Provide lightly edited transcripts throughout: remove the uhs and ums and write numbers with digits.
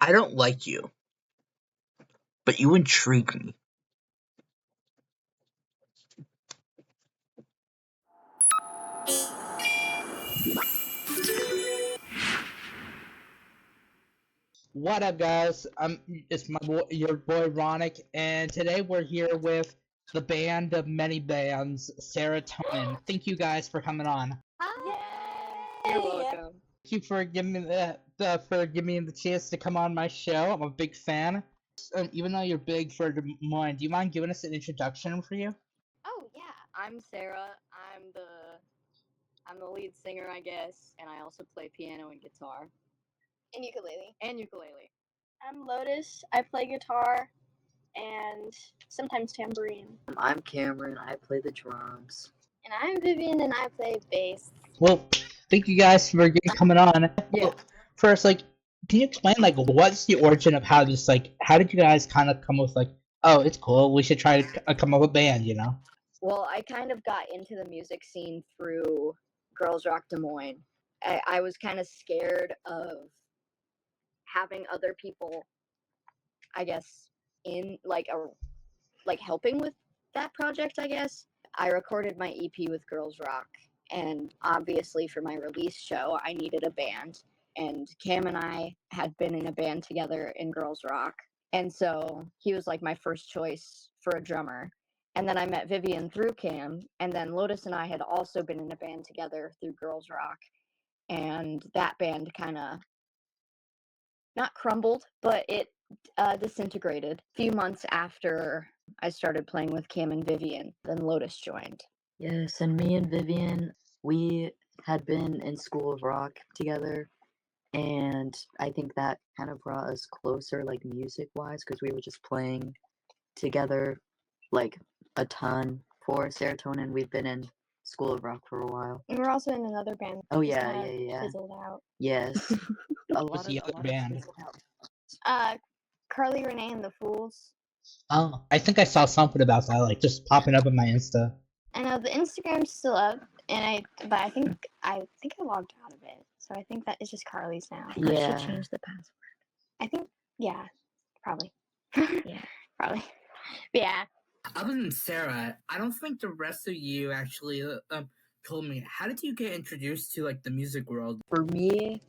I don't like you, but you intrigue me. What up, guys? It's your boy Ronnoc, and today we're here with the band of many bands, SarahTonin. Thank you guys for coming on. Hi. You're welcome. Thank you for giving me the chance to come on my show. I'm a big fan. Even though you're big for Des Moines, do you mind giving us an introduction for you? Oh yeah, I'm Sarah. I'm the lead singer, I guess, and I also play piano and guitar And ukulele. and ukulele. I'm Lotus. I play guitar and sometimes tambourine. I'm Cameron. I play the drums. And I'm Vivian and I play bass. Well, thank you guys for coming on. Yeah. Well, first, can you explain what's the origin of how did you guys kind of come with oh, it's cool, we should try to come up with a band, you know? Well, I kind of got into the music scene through Girls Rock Des Moines. I was kind of scared of having other people, I guess, in helping with that project, I guess. I recorded my EP with Girls Rock, and obviously for my release show, I needed a band. And Cam and I had been in a band together in Girls Rock, and so he was like my first choice for a drummer. And then I met Vivian through Cam, and then Lotus and I had also been in a band together through Girls Rock, and that band kind of not crumbled, but it disintegrated. A few months after I started playing with Cam and Vivian, then Lotus joined. Yes, and me and Vivian, we had been in School of Rock together, and I think that kind of brought us closer, music-wise, because we were just playing together, a ton for SarahTonin. We've been in School of Rock for a while. And we're also in another band. Oh, yeah. Fizzled out. Yes. What's the other band? Carly, Renee, and the Fools. Oh, I think I saw something about that, just popping up on my Insta. I know the Instagram's still up, and I think I logged out of it, so I think that is just Carly's now. Yeah. I should change the password. I think, yeah, probably. Yeah, probably. But yeah. Other than Sarah, I don't think the rest of you actually told me. How did you get introduced to the music world? For me,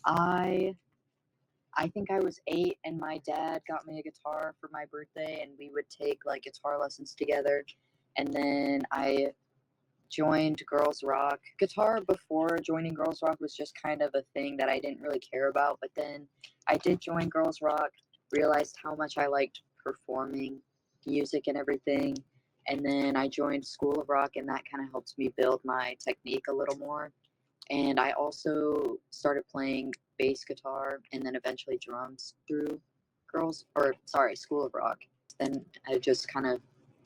I think I was 8 and my dad got me a guitar for my birthday and we would take guitar lessons together. And then I joined Girls Rock. Guitar before joining Girls Rock was just kind of a thing that I didn't really care about. But then I did join Girls Rock, realized how much I liked performing music and everything. And then I joined School of Rock and that kind of helped me build my technique a little more. And I also started playing bass guitar and then eventually drums through School of Rock. Then I just kind of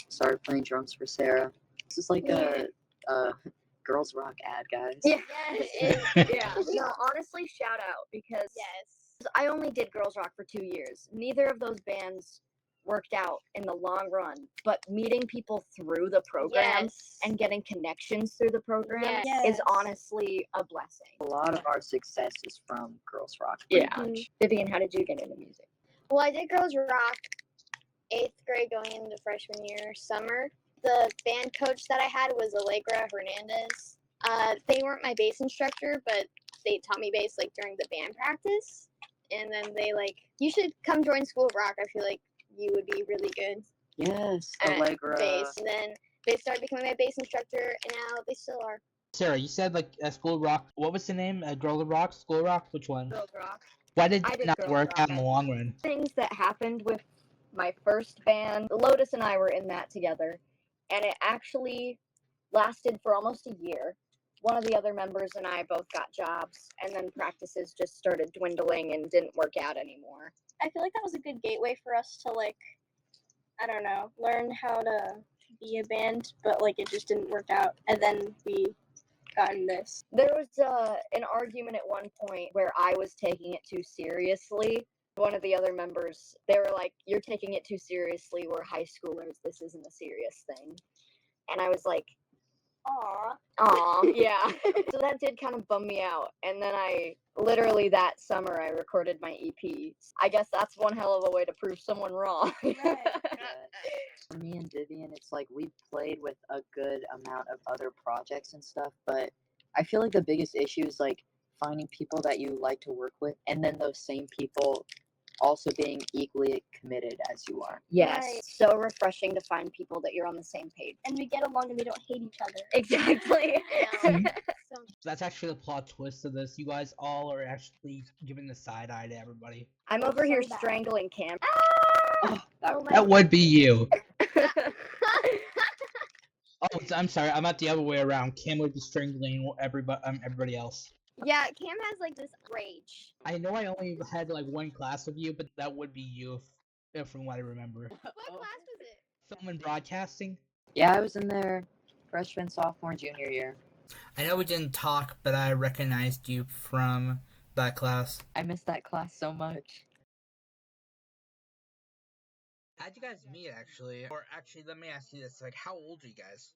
started playing drums for Sarah. This is a Girls Rock ad, guys. Yeah. Yeah. No, honestly, shout out, because I only did Girls Rock for 2 years. Neither of those bands worked out in the long run, but meeting people through the program and getting connections through the program is honestly a blessing. A lot of our success is from Girls Rock. Yeah. Vivian, how did you get into music? Well, I did Girls Rock 8th grade going into freshman year summer. The band coach that I had was Allegra Hernandez. They weren't my bass instructor, but they taught me bass during the band practice. And then they you should come join School of Rock. I feel like you would be really good. Yes, at Allegra. Bass. And then they started becoming my bass instructor, and now they still are. Sarah, you said at School Rock, what was the name? Girl Rock? School Rock? Which one? Girls Rock. Why did it not work out in the long run? Things that happened with my first band, Lotus and I were in that together, and it actually lasted for almost a year. One of the other members and I both got jobs, and then practices just started dwindling and didn't work out anymore. I feel like that was a good gateway for us to I don't know, learn how to be a band, but it just didn't work out, and then we got in this. There was an argument at one point where I was taking it too seriously. One of the other members, they were like, "You're taking it too seriously. We're high schoolers. This isn't a serious thing." And I was like, Aw, yeah. So that did kind of bum me out. And then I literally that summer I recorded my EP. I guess that's one hell of a way to prove someone wrong. For me and Vivian, it's like we've played with a good amount of other projects and stuff, but I feel like the biggest issue is like finding people that you like to work with, and then those same people also being equally committed as you are. Yes, Right. so refreshing to find people that you're on the same page. And we get along and we don't hate each other. Exactly. I know. So That's actually the plot twist of this. You guys all are actually giving the side eye to everybody. I'm That's over here so bad. strangling Cam. Oh, oh my that would be you. God. Oh, I'm sorry. I'm not the other way around. Cam would be strangling everybody else. Yeah, Cam has like this rage. I know I only had like one class of you, but that would be you, if from what I remember. What class was it? Film and broadcasting. Yeah, I was in there freshman, sophomore, junior year. I know we didn't talk, but I recognized you from that class. I missed that class so much. How'd you guys meet, actually? Or actually, let me ask you this: like, how old are you guys?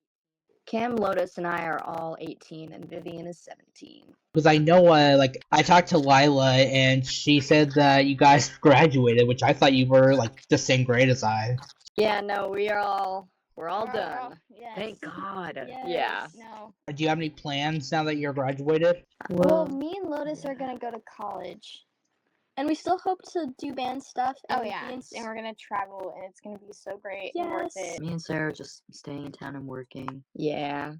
Cam, Lotus, and I are all 18, and Vivian is 17. Because I know, like, I talked to Lila, and she said that you guys graduated, which I thought you were, like, the same grade as I. Yeah, no, we're all done. Yes. Thank God. Yes. Yeah. No. Do you have any plans now that you're graduated? Well, me and Lotus are gonna go to college, and we still hope to do band stuff. Oh and yeah, be in and we're gonna travel, and it's gonna be so great and worth Yes. it. me and Sarah are just staying in town and working. Yeah.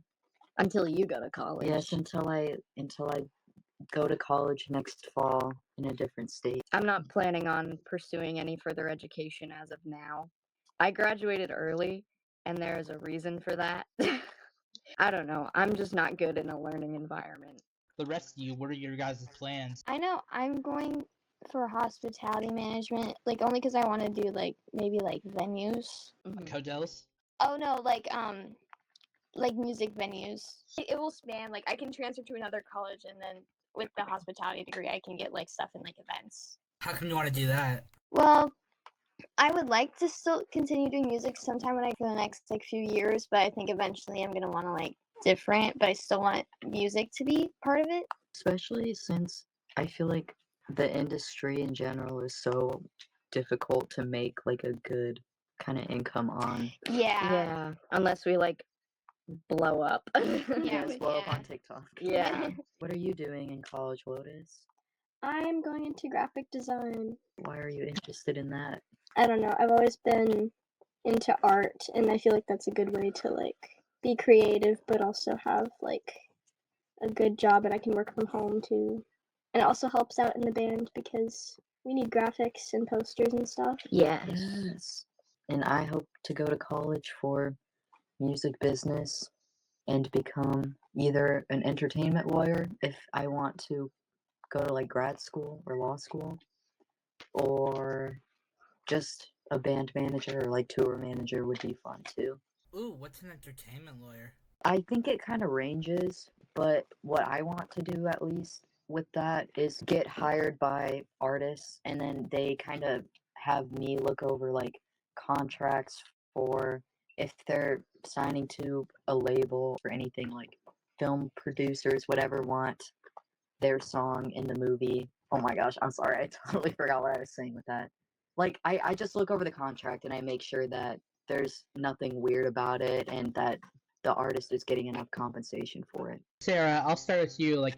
Until you go to college. Yes, until I go to college next fall in a different state. I'm not planning on pursuing any further education as of now. I graduated early, and there's a reason for that. I don't know. I'm just not good in a learning environment. The rest of you, what are your guys' plans? I know I'm going for hospitality management, like only because I want to do like maybe like venues. Hotels? Oh no, like music venues. It will span, like I can transfer to another college, and then with the hospitality degree, I can get like stuff in like events. How come you want to do that? Well, I would like to still continue doing music sometime for the next like few years, but I think eventually I'm gonna want to like different, but I still want music to be part of it. Especially since I feel like the industry in general is so difficult to make like a good kind of income on. Yeah. Unless we like blow up. Yeah, Yes, blow up yeah. on TikTok. Yeah. What are you doing in college, Lotus? I'm going into graphic design. Why are you interested in that? I don't know. I've always been into art, and I feel like that's a good way to like be creative, but also have like a good job, and I can work from home too. And it also helps out in the band because we need graphics and posters and stuff. Yes. Yes. And I hope to go to college for music business and become either an entertainment lawyer if I want to go to like grad school or law school, or just a band manager or like tour manager would be fun too. Ooh, what's an entertainment lawyer? I think it kind of ranges, but what I want to do at least with that is get hired by artists, and then they kind of have me look over like contracts for if they're signing to a label or anything, like film producers, whatever, want their song in the movie. Oh my gosh, I'm sorry, I totally forgot what I was saying with that. Like, I just look over the contract and I make sure that there's nothing weird about it and that the artist is getting enough compensation for it. Sarah, I'll start with you. Like,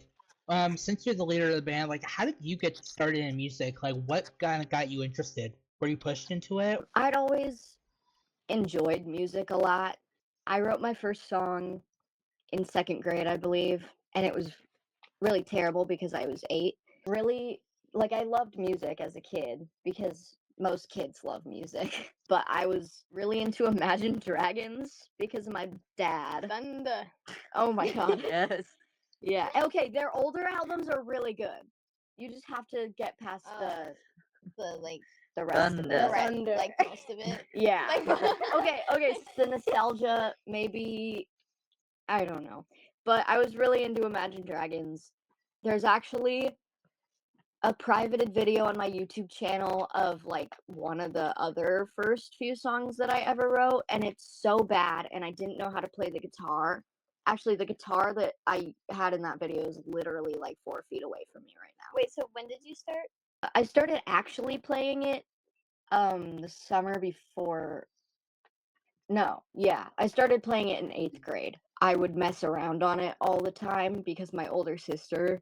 since you're the leader of the band, like, how did you get started in music? Like, what kind of got you interested? Were you pushed into it? I'd always enjoyed music a lot. I wrote my first song in second grade, I believe, and it was really terrible because I was 8. Really, like, I loved music as a kid because most kids love music. But I was really into Imagine Dragons because of my dad. Thunder. Oh my god. Yes. Yeah. Okay, their older albums are really good. You just have to get past The like the rest of Thunder. it. Thunder. like most of it. Yeah. Like- Okay, the nostalgia, maybe, I don't know. But I was really into Imagine Dragons. There's actually a privated video on my YouTube channel of like one of the other first few songs that I ever wrote, and it's so bad, and I didn't know how to play the guitar. Actually, the guitar that I had in that video is literally like 4 feet away from me right now. Wait, so when did you start? I started actually playing it the summer before. No, yeah, I started playing it in 8th grade. I would mess around on it all the time because my older sister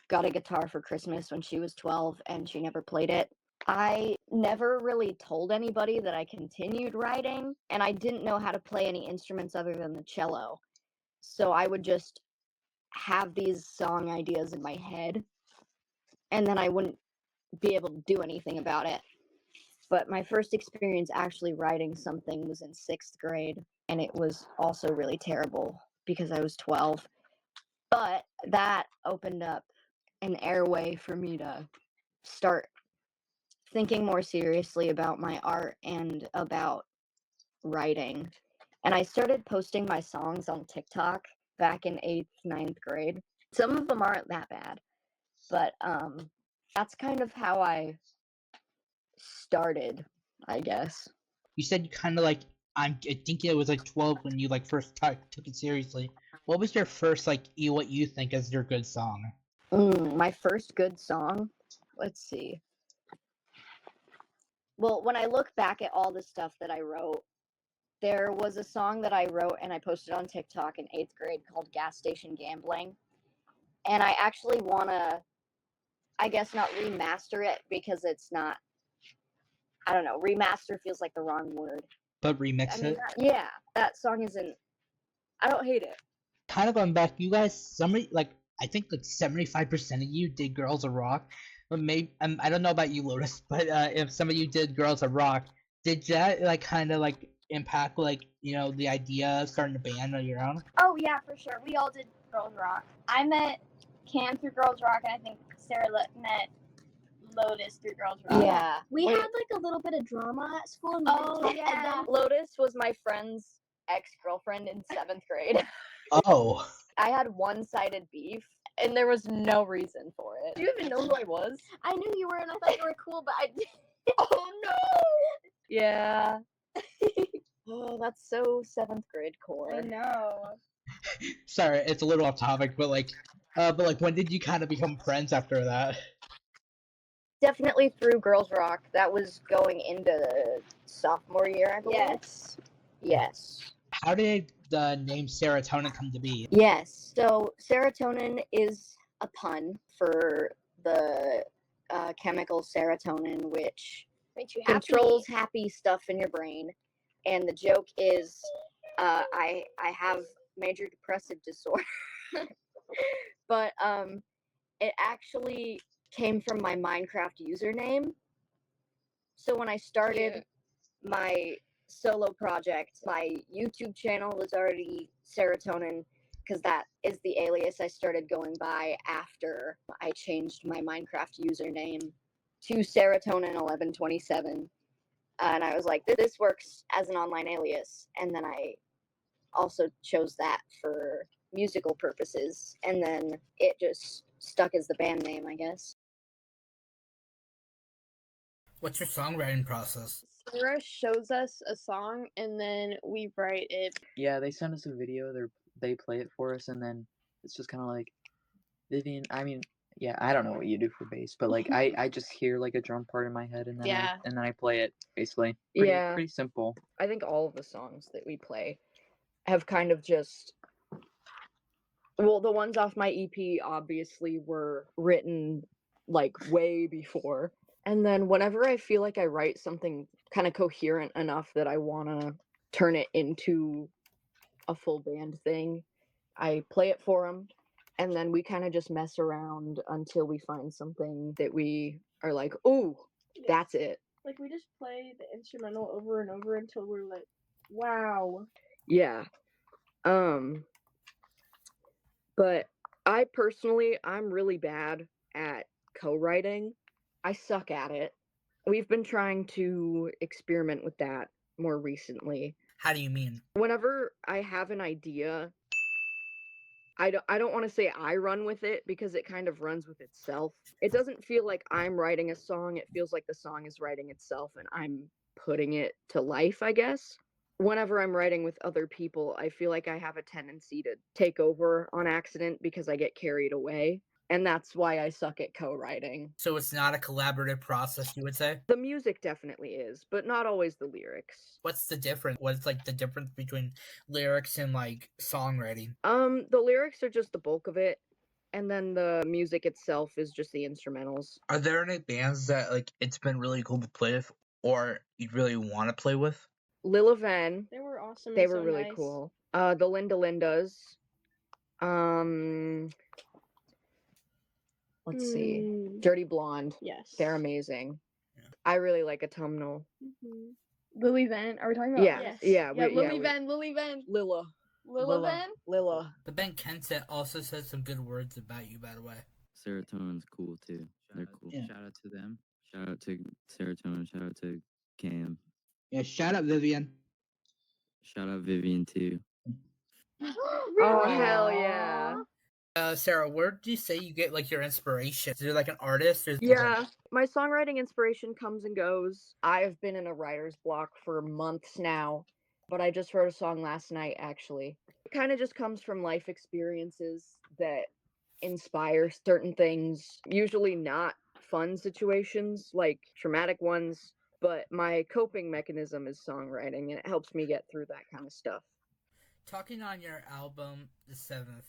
got a guitar for Christmas when she was 12 and she never played it. I never really told anybody that I continued writing, and I didn't know how to play any instruments other than the cello. So I would just have these song ideas in my head, and then I wouldn't be able to do anything about it. But my first experience actually writing something was in 6th grade, and it was also really terrible because I was 12. But that opened up an airway for me to start thinking more seriously about my art and about writing. And I started posting my songs on TikTok back in 8th, 9th grade. Some of them aren't that bad, but that's kind of how I started, I guess. You said you kind of like I think it was like 12 when you like first took it seriously. What was your first like what you think is your good song? My first good song? Let's see. Well, when I look back at all the stuff that I wrote, there was a song that I wrote and I posted on TikTok in 8th grade called Gas Station Gambling. And I actually want to, I guess, not remaster it because it's not, I don't know, remaster feels like the wrong word. But remix it. Yeah, that song isn't, I don't hate it. Kind of going back, you guys, somebody like I think like 75% of you did Girls of Rock, but maybe I don't know about you, Lotus, but if some of you did Girls of Rock, did that like kind of like impact like the idea of starting a band on your own? Oh yeah, for sure. We all did Girls Rock. I met Cam through Girls Rock, and I think Sarah met Lotus through Girls Rock. Yeah. We had like a little bit of drama at school. And yeah. Lotus was my friend's ex-girlfriend in 7th grade. Oh. I had one-sided beef, and there was no reason for it. Do you even know who I was? I knew you were, and I thought you were cool, but I. Oh no! Yeah. Oh, that's so 7th grade core. I know. Sorry, it's a little off topic, but like when did you kind of become friends after that? Definitely through Girls Rock. That was going into sophomore year, I believe. Yes. How did the name SarahTonin come to be? Yes. So serotonin is a pun for the chemical serotonin, which Makes you happy. controls happy stuff in your brain. And the joke is, I have major depressive disorder, but it actually came from my Minecraft username. So when I started my solo project, my YouTube channel was already Serotonin because that is the alias I started going by after I changed my Minecraft username to Serotonin1127. And I was like, this works as an online alias. And then I also chose that for musical purposes. And then it just stuck as the band name, I guess. What's your songwriting process? Sarah shows us a song, and then we write it. Yeah, they send us a video. They play it for us, and then it's just kind of like Vivian. I mean, yeah, I don't know what you do for bass, but like I just hear like a drum part in my head, and then I play it basically. Pretty simple. I think all of the songs that we play have kind of just, well, the ones off my EP obviously were written like way before. And then whenever I feel like I write something kind of coherent enough that I want to turn it into a full band thing, I play it for them. And then we kind of just mess around until we find something that we are like, oh, that's it. Like, we just play the instrumental over and over until we're like, wow. Yeah. But I personally, I'm really bad at co-writing. I suck at it. We've been trying to experiment with that more recently. How do you mean? Whenever I have an idea, I don't want to say I run with it because it kind of runs with itself. It doesn't feel like I'm writing a song. It feels like the song is writing itself and I'm putting it to life, I guess. whenever I'm writing with other people, I feel like I have a tendency to take over on accident because I get carried away. And that's why I suck at co-writing. So it's not a collaborative process, you would say? The music definitely is, but not always the lyrics. What's the difference? What's like the difference between lyrics and like songwriting? The lyrics are just the bulk of it, and then the music itself is just the instrumentals. Are there any bands that like it's been really cool to play with, or you'd really want to play with? Lil Van, They were awesome. they and were so really nice. cool. The Linda Lindas. Let's see. Dirty Blonde. Yes. They're amazing. Yeah. I really like Autumnal. Lily Van. Are we talking about? Yeah, Yes. yeah, Lily Van. Lilla. Lila Van. Lilla. The band Kensett also said some good words about you, by the way. SarahTonin's cool too. They're cool. Yeah. Shout out to them. Shout out to SarahTonin. Shout out to Cam. Yeah, shout out Vivian. Shout out Vivian too. Oh, hell yeah. Sarah, where do you say you get like your inspiration? Is there like an artist? Or is there, Yeah, my songwriting inspiration comes and goes. I've been in a writer's block for months now, but I just wrote a song last night, actually. It kind of just comes from life experiences that inspire certain things, usually not fun situations, like traumatic ones, but my coping mechanism is songwriting, and it helps me get through that kind of stuff. Talking on your album, The Seventh,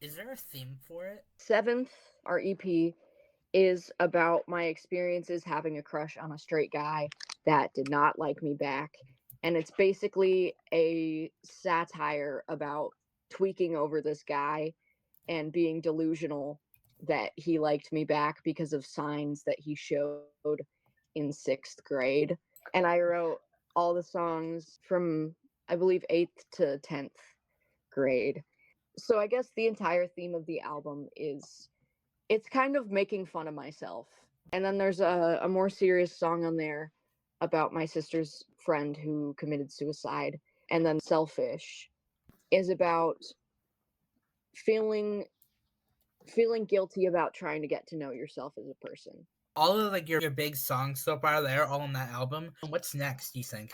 is there a theme for it? Seventh, our EP, is about my experiences having a crush on a straight guy that did not like me back. And it's basically a satire about tweaking over this guy and being delusional that he liked me back because of signs that he showed in 6th grade. And I wrote all the songs from, I believe, 8th to 10th grade. So I guess the entire theme of the album is, it's kind of making fun of myself. And then there's a more serious song on there about my sister's friend who committed suicide. And then Selfish is about feeling guilty about trying to get to know yourself as a person. All of like your big songs so far, they're all on that album. What's next, do you think?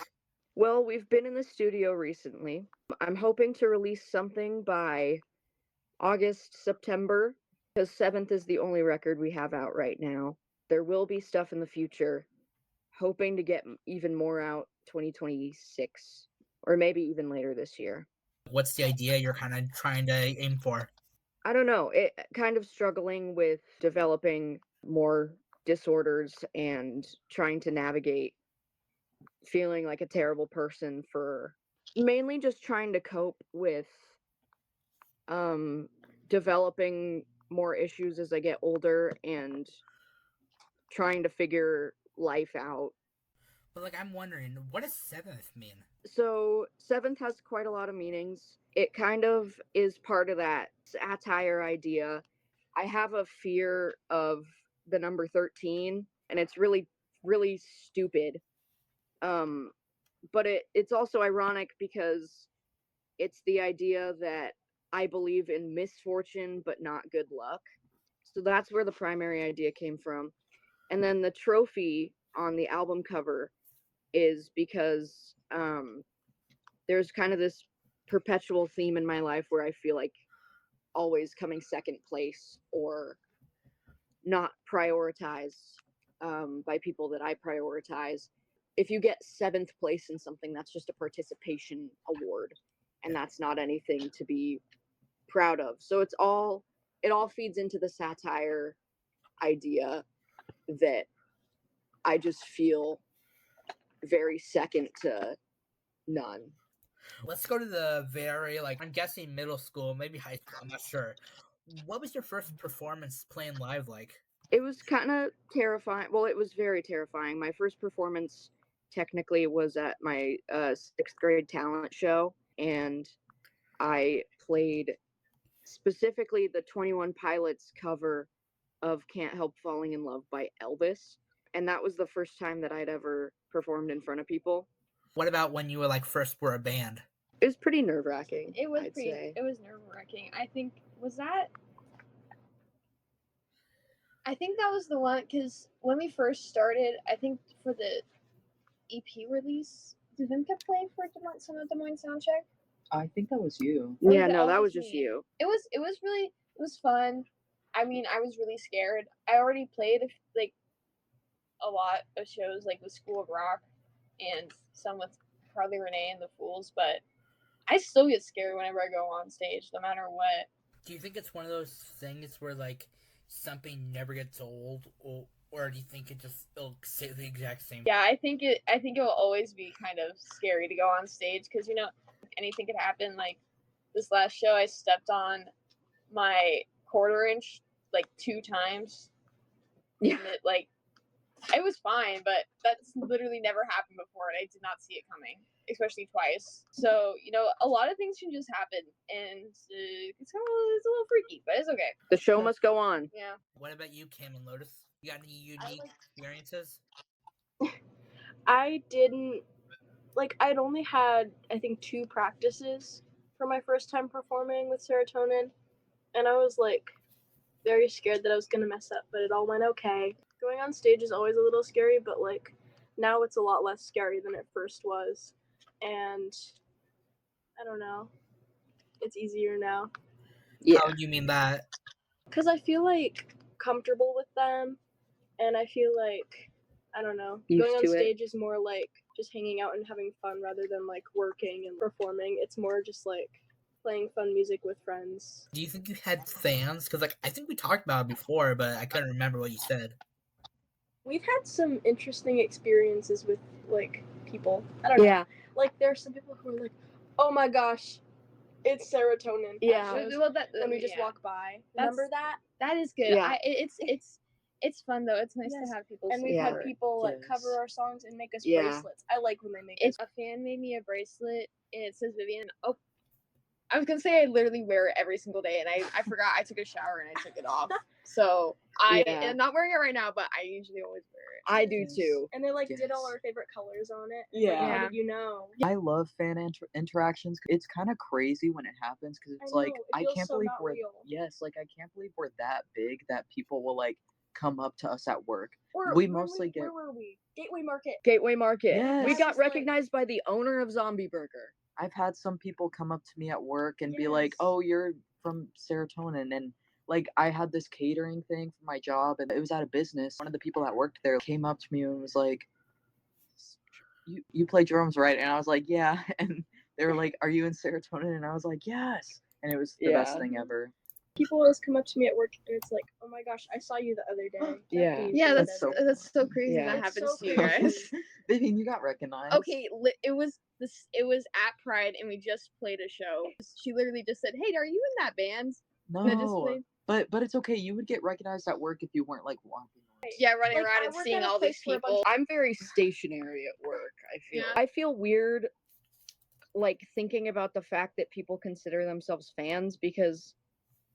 Well, we've been in the studio recently. I'm hoping to release something by August, September, because 7th is the only record we have out right now. There will be stuff in the future, hoping to get even more out 2026, or maybe even later this year. What's the idea you're kind of trying to aim for? I don't know, it kind of struggling with developing more disorders and trying to navigate feeling like a terrible person, for mainly just trying to cope with developing more issues as I get older and trying to figure life out. But like, I'm wondering, what does 7th mean? So 7th has quite a lot of meanings. It kind of is part of that satire idea. I have a fear of the number 13, and it's really, really stupid. But it's also ironic because it's the idea that I believe in misfortune but not good luck. So that's where the primary idea came from. And then the trophy on the album cover is because there's kind of this perpetual theme in my life where I feel like always coming second place or not prioritized by people that I prioritize. If you get 7th place in something, that's just a participation award, and that's not anything to be proud of. So it all feeds into the satire idea that I just feel very second to none. Let's go to the very, like, I'm guessing middle school, maybe high school, I'm not sure. What was your first performance playing live like? It was kind of terrifying. Well, it was very terrifying. My first performance technically was at my 6th grade talent show, and I played specifically the 21 Pilots cover of Can't Help Falling in Love by Elvis. And that was the first time that I'd ever performed in front of people. What about when you were like first were a band? It was pretty nerve-wracking. It was I'd pretty. say. It was nerve-wracking. I think that was the one, because when we first started, I think for the EP release, Did Vimka play for some of the Des Moines soundcheck? I think that was you. Or Yeah, was it no, that always was just me? you. It was fun. I mean, I was really scared. I already played like a lot of shows like with School of Rock and some with Carly Renee and the Fools, but I still get scared whenever I go on stage, no matter what. Do you think it's one of those things where like something never gets old, or do you think it'll say the exact same? Yeah, I think it will always be kind of scary to go on stage because anything could happen. Like this last show, I stepped on my quarter inch like 2 times. Yeah. And it was fine, but that's literally never happened before, and I did not see it coming, especially twice. So a lot of things can just happen, and it's a little freaky, but it's okay. The show must go on. Yeah. What about you, Cam and Lotus? You got any unique experiences? I didn't I'd only had I think 2 practices for my first time performing with SarahTonin, and I was very scared that I was gonna mess up, but it all went okay. Going on stage is always a little scary, but now it's a lot less scary than it first was, and I don't know, it's easier now. Yeah. How do you mean that? Because I feel comfortable with them, and I feel I don't know, Used going on to it. stage is more just hanging out and having fun rather than working and performing. It's more just playing fun music with friends. Do you think you had fans? Because I think we talked about it before, but I couldn't remember what you said. We've had some interesting experiences with people. I don't know. Yeah. There's some people who are oh my gosh, it's SarahTonin. Yeah. And we just walk by. Remember that? That is good. Yeah. It's fun though. It's nice Yes. to have people. And we've Yeah. had people Yes. cover our songs and make us Yeah. bracelets. I like when they make It's us. a fan made me a bracelet, and it says Vivian. Oh, I was gonna say I literally wear it every single day, and I forgot I took a shower and I took it off. So I'm not wearing it right now, but I usually always wear it. I do Yes. too. And they did all Yes. our favorite colors on it. Yeah. How did you know? I love fan interactions. It's kind of crazy when it happens because it's I know, it I feels can't so believe not we're real. I can't believe we're that big that people will come up to us at work. Or We when mostly get Where were we? Gateway Market. Gateway Market. Yes. We I got was recognized by the owner of Zombie Burger. I've had some people come up to me at work and be Yes. like, "Oh, you're from SarahTonin," and I had this catering thing for my job, and it was at a business. One of the people that worked there came up to me and was like, "You play drums, right?" And I was like, "Yeah." And they were like, "Are you in SarahTonin?" And I was like, "Yes." And it was the best Yeah. thing ever. People always come up to me at work and it's oh my gosh, I saw you the other day. Yeah. Becky, Yeah, so That's so that's so crazy Yeah. that It's happens so to you crazy. guys. Vivian, you got recognized. Okay, it was at Pride, and we just played a show. She literally just said, "Hey, are you in that band?" that just No, played? but it's okay. You would get recognized at work if you weren't walking around. Yeah, running Like, around I and work seeing at a all these place where a bunch people. I'm very stationary at work. Yeah. I feel weird thinking about the fact that people consider themselves fans because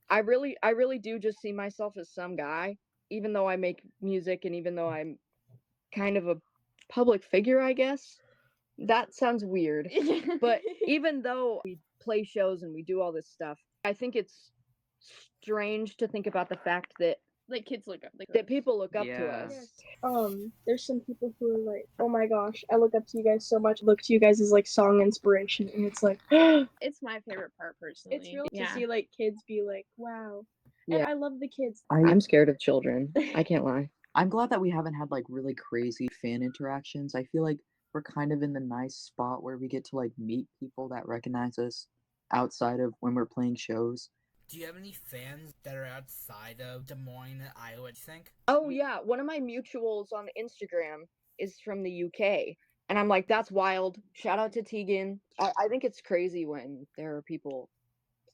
I really do just see myself as some guy, even though I make music and even though I'm kind of a public figure, I guess. That sounds weird. But even though we play shows and we do all this stuff, I think it's strange to think about the fact that kids look up. that people look up to Yeah. us. Yes. There's some people who are oh my gosh, I look up to you guys so much. Look to you guys as song inspiration, and it's It's my favorite part personally. it's real Yeah. to see kids be wow. Yeah. And I love the kids. I'm scared of children. I can't lie. I'm glad that we haven't had really crazy fan interactions. I feel like we're kind of in the nice spot where we get to meet people that recognize us outside of when we're playing shows. Do you have any fans that are outside of Des Moines, Iowa, do you think? Oh yeah, one of my mutuals on Instagram is from the UK. And I'm like, that's wild. Shout out to Tegan. I think it's crazy when there are people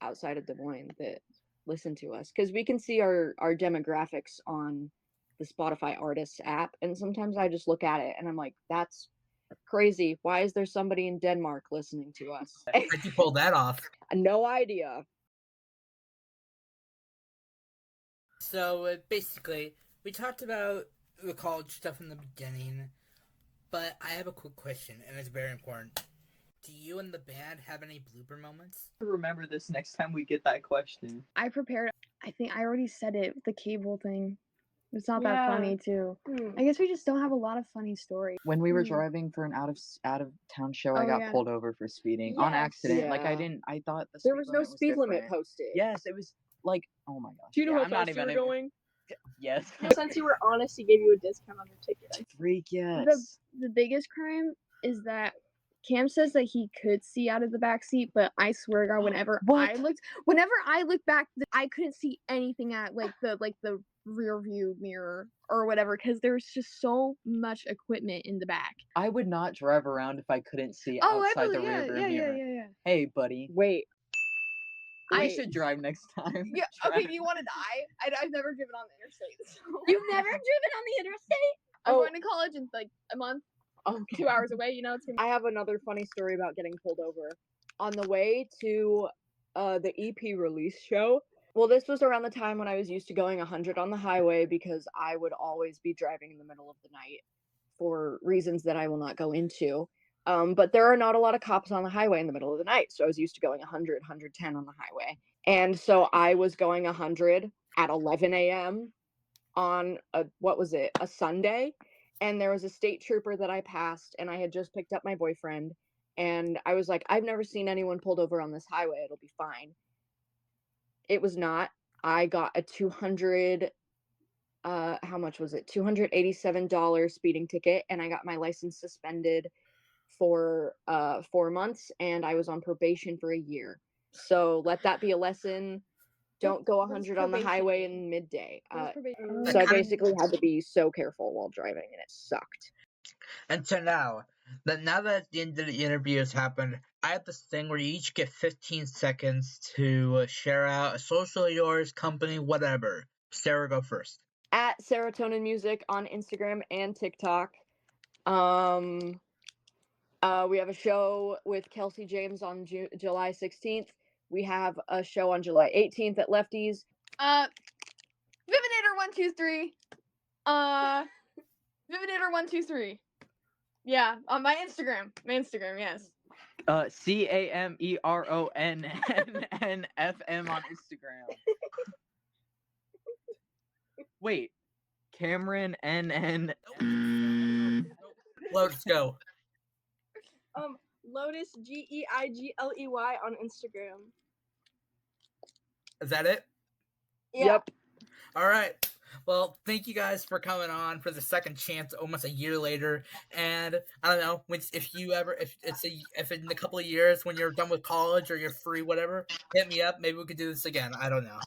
outside of Des Moines that listen to us. Because we can see our demographics on the Spotify Artists app. And sometimes I just look at it and I'm like, that's crazy. Why is there somebody in Denmark listening to us? How'd you pull that off? No idea. So basically, we talked about the college stuff in the beginning, but I have a quick question, and it's very important. Do you and the band have any blooper moments? Remember this next time we get that question. I prepared. I think I already said it. The cable thing. It's not Yeah. that funny too. I guess we just don't have a lot of funny stories. When we were Hmm. driving for an out of town show, I Oh, got yeah. pulled over for speeding on Yes. accident. Like Yeah. I thought the There speed was no limit speed limit different. posted. Yes, it was like, oh my gosh. Do you know Yeah, how I'm not fast you even were going? Yes. Since you were honest, he gave you a discount on your ticket. Freak yes. The biggest crime is that Cam says that he could see out of the back seat, but I swear to God, whenever I looked back, I couldn't see anything at the rear view mirror or whatever, because there's just so much equipment in the back. I would not drive around if I couldn't see outside the rear view mirror. Yeah. Hey, buddy. Wait. We should drive next time. Yeah. Okay. Do you want to die? I've never driven on the interstate. So. You've never driven on the interstate? I'm going to college in like a month. Okay. 2 hours away. You know it's gonna be. I have another funny story about getting pulled over. On the way to the EP release show. Well, this was around the time when I was used to going 100 on the highway because I would always be driving in the middle of the night for reasons that I will not go into. But there are not a lot of cops on the highway in the middle of the night, so I was used to going 100, 110 on the highway. And so I was going 100 at 11 a.m. on a Sunday. And there was a state trooper that I passed, and I had just picked up my boyfriend. And I was like, I've never seen anyone pulled over on this highway. It'll be fine. It was not. I got a how much was it? $287 speeding ticket, and I got my license suspended for 4 months, and I was on probation for a year. So let that be a lesson. Don't go 100 on the highway in midday. So I basically had to be so careful while driving, and it sucked. And so now that the end of the interview has happened, I have this thing where you each get 15 seconds to share out a social of yours, company, whatever. Sarah, go first. At SarahTonin Music on Instagram and TikTok. We have a show with Kelsey James on July 16th. We have a show on July 18th at Lefties. Vivianator123. Vivianator123. Yeah, on my Instagram. Yes. CAMERONNNFM on Instagram. Wait, Cameron NN. Lotus, go. Lotus GEIGLEY on Instagram. Is that it? Yeah. Yep. All right. Well, thank you guys for coming on for the second chance, almost a year later. And I don't know if in a couple of years when you're done with college or you're free, whatever, hit me up. Maybe we could do this again. I don't know.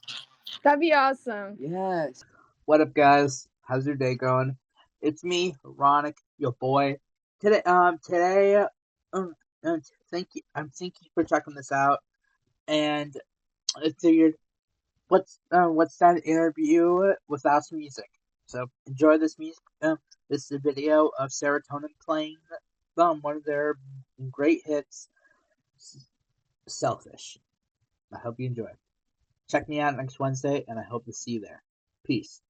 That'd be awesome. Yes. What up, guys? How's your day going? It's me, Ronnoc, your boy. Thank you for checking this out. And I figured, what's that interview without some music? So enjoy this music. This is a video of SarahTonin playing one of their great hits, "Selfish." I hope you enjoy. Check me out next Wednesday, and I hope to see you there. Peace.